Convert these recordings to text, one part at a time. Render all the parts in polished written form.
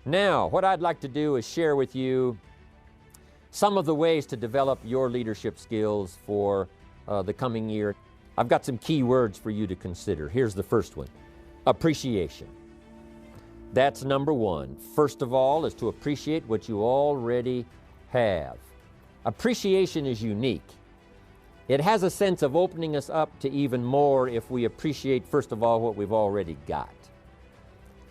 Now, what I'd like to do is share with you some of the ways to develop your leadership skills for the coming year. I've got some key words for you to consider. Here's the first one: appreciation. That's number one. First of all, is to appreciate what you already have. Appreciation is unique. It has a sense of opening us up to even more if we appreciate, first of all, what we've already got.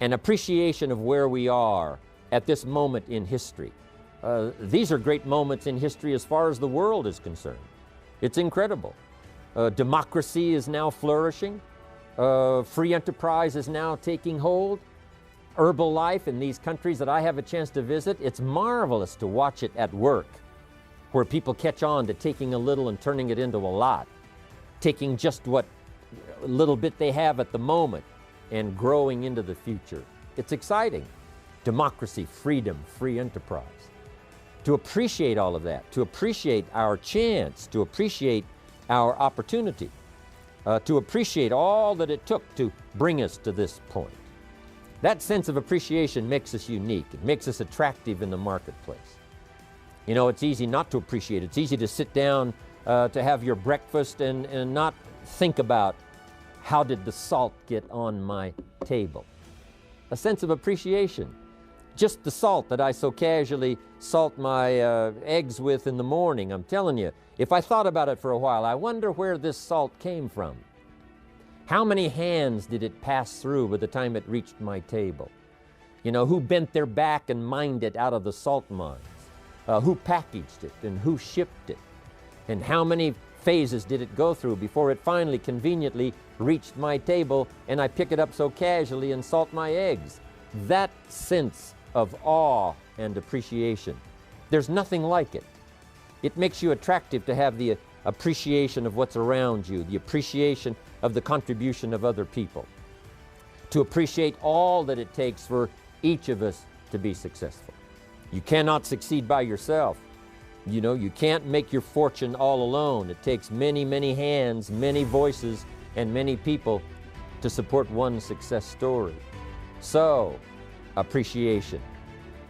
An appreciation of where we are at this moment in history. These are great moments in history as far as the world is concerned. It's incredible. Democracy is now flourishing. Free enterprise is now taking hold. Herbalife in these countries that I have a chance to visit, it's marvelous to watch it at work, where people catch on to taking a little and turning it into a lot, taking just what little bit they have at the moment and growing into the future. It's exciting. Democracy, freedom, free enterprise. To appreciate all of that, to appreciate our chance, to appreciate our opportunity, to appreciate all that it took to bring us to this point. That sense of appreciation makes us unique. It makes us attractive in the marketplace. You know, it's easy not to appreciate it. It's easy to sit down to have your breakfast and not think about how did the salt get on my table. A sense of appreciation. Just the salt that I so casually salt my eggs with in the morning, I'm telling you, if I thought about it for a while, I wonder where this salt came from. How many hands did it pass through by the time it reached my table? You know, who bent their back and mined it out of the salt mines? Who packaged it and who shipped it? And how many phases did it go through before it finally conveniently reached my table and I pick it up so casually and salt my eggs? That sense of awe and appreciation, there's nothing like it. It makes you attractive to have the appreciation of what's around you, the appreciation of the contribution of other people, to appreciate all that it takes for each of us to be successful. You cannot succeed by yourself. You know, you can't make your fortune all alone. It takes many, many hands, many voices, and many people to support one success story. So, appreciation.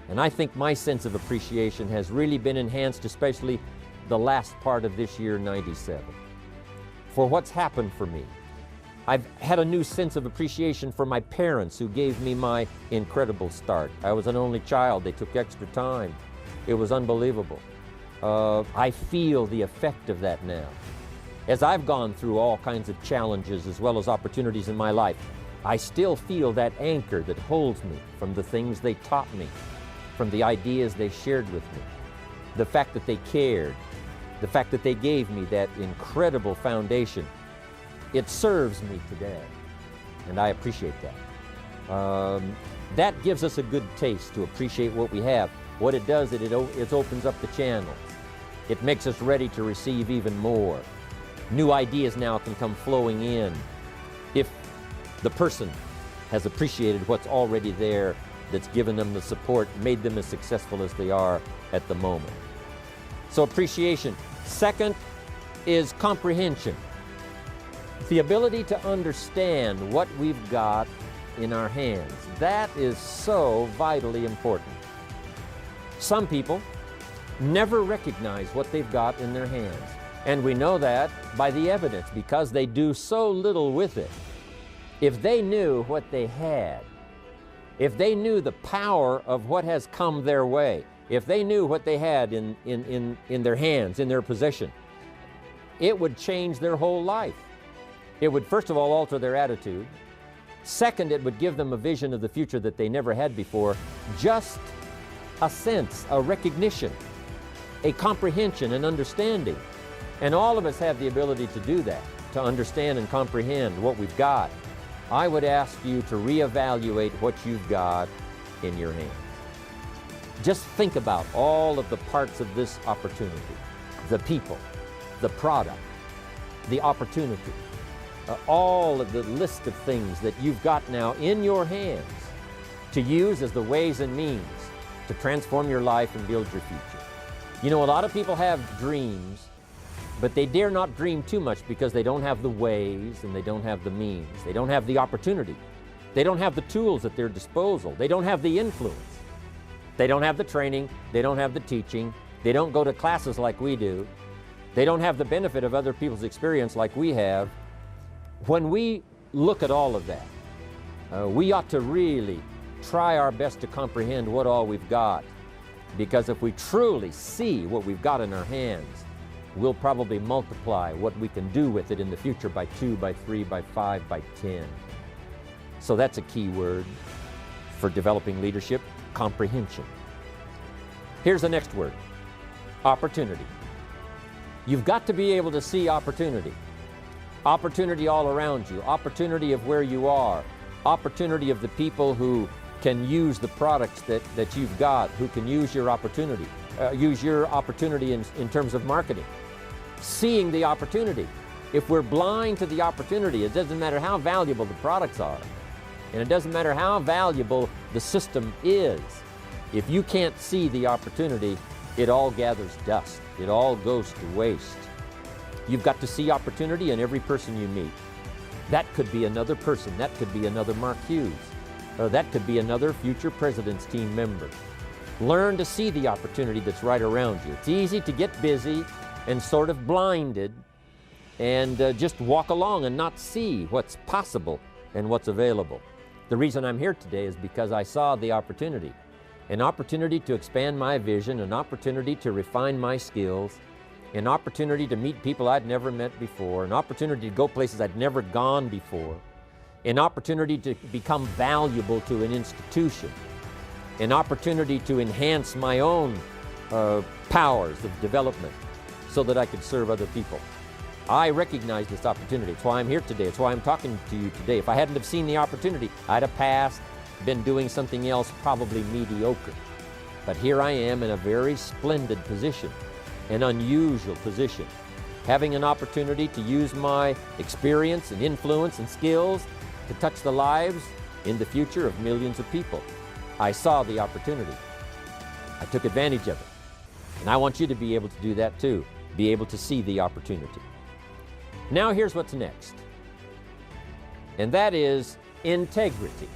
And I think my sense of appreciation has really been enhanced, especially the last part of this year, 97. For what's happened for me. I've had a new sense of appreciation for my parents who gave me my incredible start. I was an only child. They took extra time. It was unbelievable. I feel the effect of that now. As I've gone through all kinds of challenges as well as opportunities in my life, I still feel that anchor that holds me from the things they taught me, from the ideas they shared with me, the fact that they cared, the fact that they gave me that incredible foundation. It serves me today, and I appreciate that. That gives us a good taste to appreciate what we have. What it does, it opens up the channels. It makes us ready to receive even more. New ideas now can come flowing in if the person has appreciated what's already there, that's given them the support, made them as successful as they are at the moment. So appreciation. Second is comprehension. The ability to understand what we've got in our hands. That is so vitally important. Some people never recognize what they've got in their hands. And we know that by the evidence, because they do so little with it. If they knew what they had, if they knew the power of what has come their way, if they knew what they had in their hands, in their possession, it would change their whole life. It would, first of all, alter their attitude. Second, it would give them a vision of the future that they never had before. Just a sense, a recognition, a comprehension, an understanding. And all of us have the ability to do that, to understand and comprehend what we've got. I would ask you to reevaluate what you've got in your hands. Just think about all of the parts of this opportunity, the people, the product, the opportunity, all of the list of things that you've got now in your hands to use as the ways and means to transform your life and build your future. You know, a lot of people have dreams, but they dare not dream too much because they don't have the ways and they don't have the means. They don't have the opportunity. They don't have the tools at their disposal. They don't have the influence. They don't have the training, they don't have the teaching, they don't go to classes like we do, they don't have the benefit of other people's experience like we have. When we look at all of that, we ought to really try our best to comprehend what all we've got, because if we truly see what we've got in our hands, we'll probably multiply what we can do with it in the future by 2, by 3, by 5, by 10. So that's a key word for developing leadership: comprehension. Here's the next word: opportunity. You've got to be able to see opportunity. Opportunity all around you, opportunity of where you are, opportunity of the people who can use the products that you've got, who can use your opportunity in terms of marketing. Seeing the opportunity. If we're blind to the opportunity, it doesn't matter how valuable the products are, and it doesn't matter how valuable the system is. If you can't see the opportunity, it all gathers dust. It all goes to waste. You've got to see opportunity in every person you meet. That could be another person. That could be another Mark Hughes. That could be another future President's team member. Learn to see the opportunity that's right around you. It's easy to get busy and sort of blinded and just walk along and not see what's possible and what's available. The reason I'm here today is because I saw the opportunity. An opportunity to expand my vision, an opportunity to refine my skills, an opportunity to meet people I'd never met before, an opportunity to go places I'd never gone before, an opportunity to become valuable to an institution, an opportunity to enhance my own powers of development so that I could serve other people. I recognize this opportunity. It's why I'm here today. It's why I'm talking to you today. If I hadn't have seen the opportunity, I'd have passed, been doing something else, probably mediocre. But here I am in a very splendid position, an unusual position, having an opportunity to use my experience and influence and skills to touch the lives in the future of millions of people. I saw the opportunity. I took advantage of it. And I want you to be able to do that too, be able to see the opportunity. Now here's what's next, and that is integrity.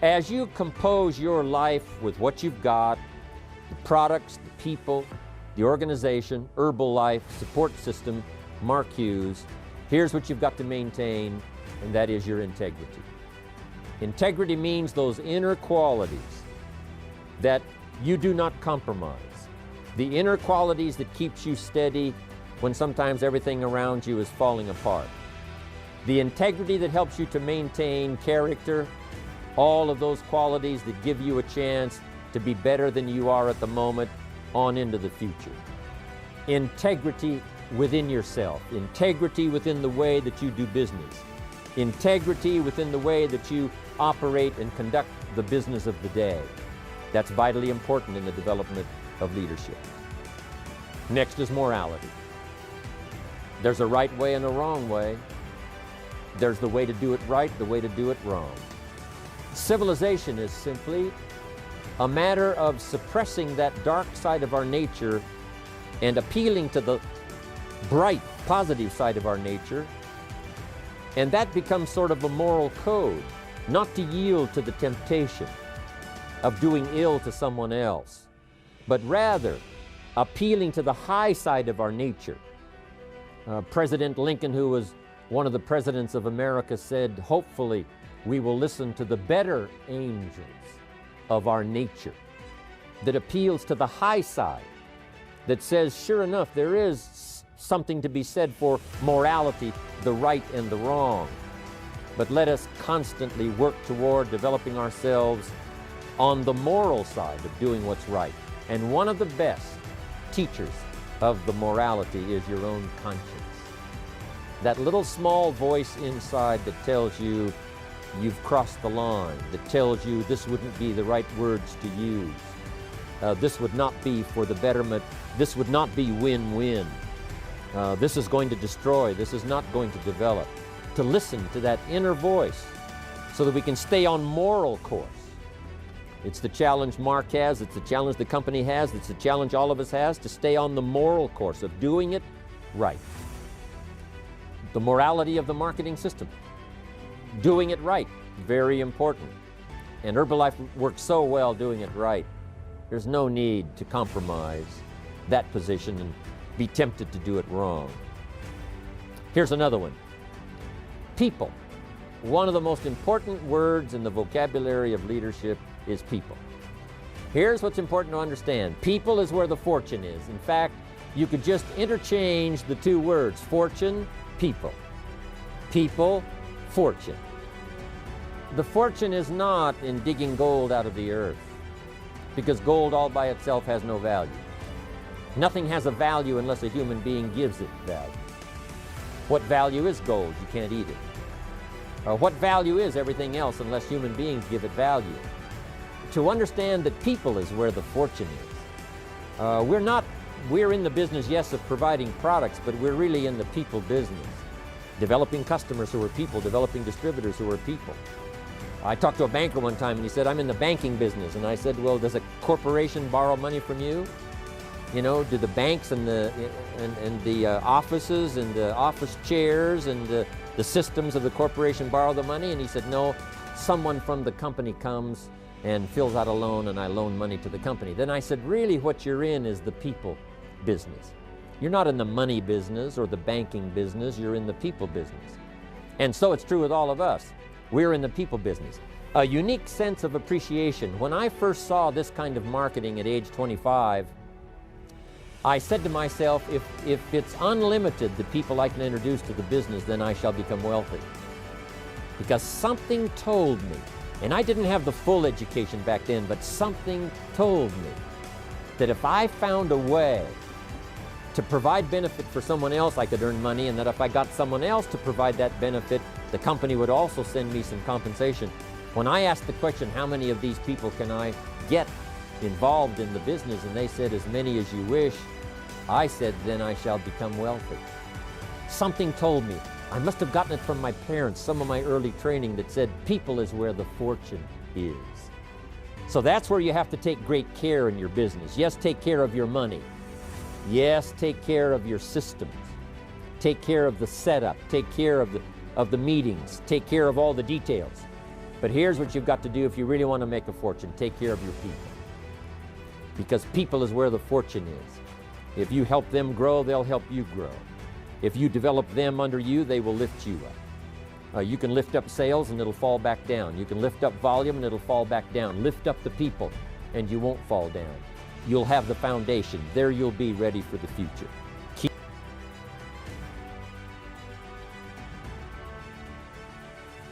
As you compose your life with what you've got, the products, the people, the organization, Herbalife, support system, Mark Hughes, here's what you've got to maintain, and that is your integrity. Integrity means those inner qualities that you do not compromise. The inner qualities that keeps you steady when sometimes everything around you is falling apart. The integrity that helps you to maintain character, all of those qualities that give you a chance to be better than you are at the moment on into the future. Integrity within yourself, integrity within the way that you do business, integrity within the way that you operate and conduct the business of the day. That's vitally important in the development of leadership. Next is morality. There's a right way and a wrong way. There's the way to do it right, the way to do it wrong. Civilization is simply a matter of suppressing that dark side of our nature and appealing to the bright, positive side of our nature. And that becomes sort of a moral code, not to yield to the temptation of doing ill to someone else, but rather appealing to the high side of our nature. President Lincoln, who was one of the presidents of America, said, hopefully we will listen to the better angels of our nature, that appeals to the high side, that says, sure enough, there is something to be said for morality, the right and the wrong. But let us constantly work toward developing ourselves on the moral side of doing what's right. And one of the best teachers of the morality is your own conscience. That little small voice inside that tells you you've crossed the line, that tells you this wouldn't be the right words to use. This would not be for the betterment. This would not be win-win. This is going to destroy. This is not going to develop. To listen to that inner voice so that we can stay on moral course. It's the challenge Mark has, it's the challenge the company has, it's the challenge all of us has, to stay on the moral course of doing it right. The morality of the marketing system. Doing it right, very important. And Herbalife works so well doing it right. There's no need to compromise that position and be tempted to do it wrong. Here's another one. People. One of the most important words in the vocabulary of leadership is people. Here's what's important to understand. People is where the fortune is. In fact, you could just interchange the two words, fortune, people. People, fortune. The fortune is not in digging gold out of the earth, because gold all by itself has no value. Nothing has a value unless a human being gives it value. What value is gold? You can't eat it. What value is everything else unless human beings give it value? To understand that people is where the fortune is. We're in the business, yes, of providing products, but we're really in the people business. Developing customers who are people, developing distributors who are people. I talked to a banker one time and he said, I'm in the banking business. And I said, well, does a corporation borrow money from you? You know, do the banks and the offices and the office chairs and the systems of the corporation borrow the money? And he said, no, someone from the company comes and fills out a loan and I loan money to the company. Then I said, really what you're in is the people business. You're not in the money business or the banking business, you're in the people business. And so it's true with all of us. We're in the people business. A unique sense of appreciation. When I first saw this kind of marketing at age 25, I said to myself, if it's unlimited, the people I can introduce to the business, then I shall become wealthy. Because something told me, and I didn't have the full education back then, but something told me that if I found a way to provide benefit for someone else, I could earn money, and that if I got someone else to provide that benefit, the company would also send me some compensation. When I asked the question, how many of these people can I get involved in the business, and they said, as many as you wish, I said, then I shall become wealthy. Something told me. I must have gotten it from my parents, some of my early training that said, people is where the fortune is. So that's where you have to take great care in your business. Yes, take care of your money. Yes, take care of your systems. Take care of the setup. Take care of the meetings. Take care of all the details. But here's what you've got to do if you really want to make a fortune. Take care of your people. Because people is where the fortune is. If you help them grow, they'll help you grow. If you develop them under you, they will lift you up. You can lift up sales and it'll fall back down. You can lift up volume and it'll fall back down. Lift up the people and you won't fall down. You'll have the foundation. There you'll be ready for the future.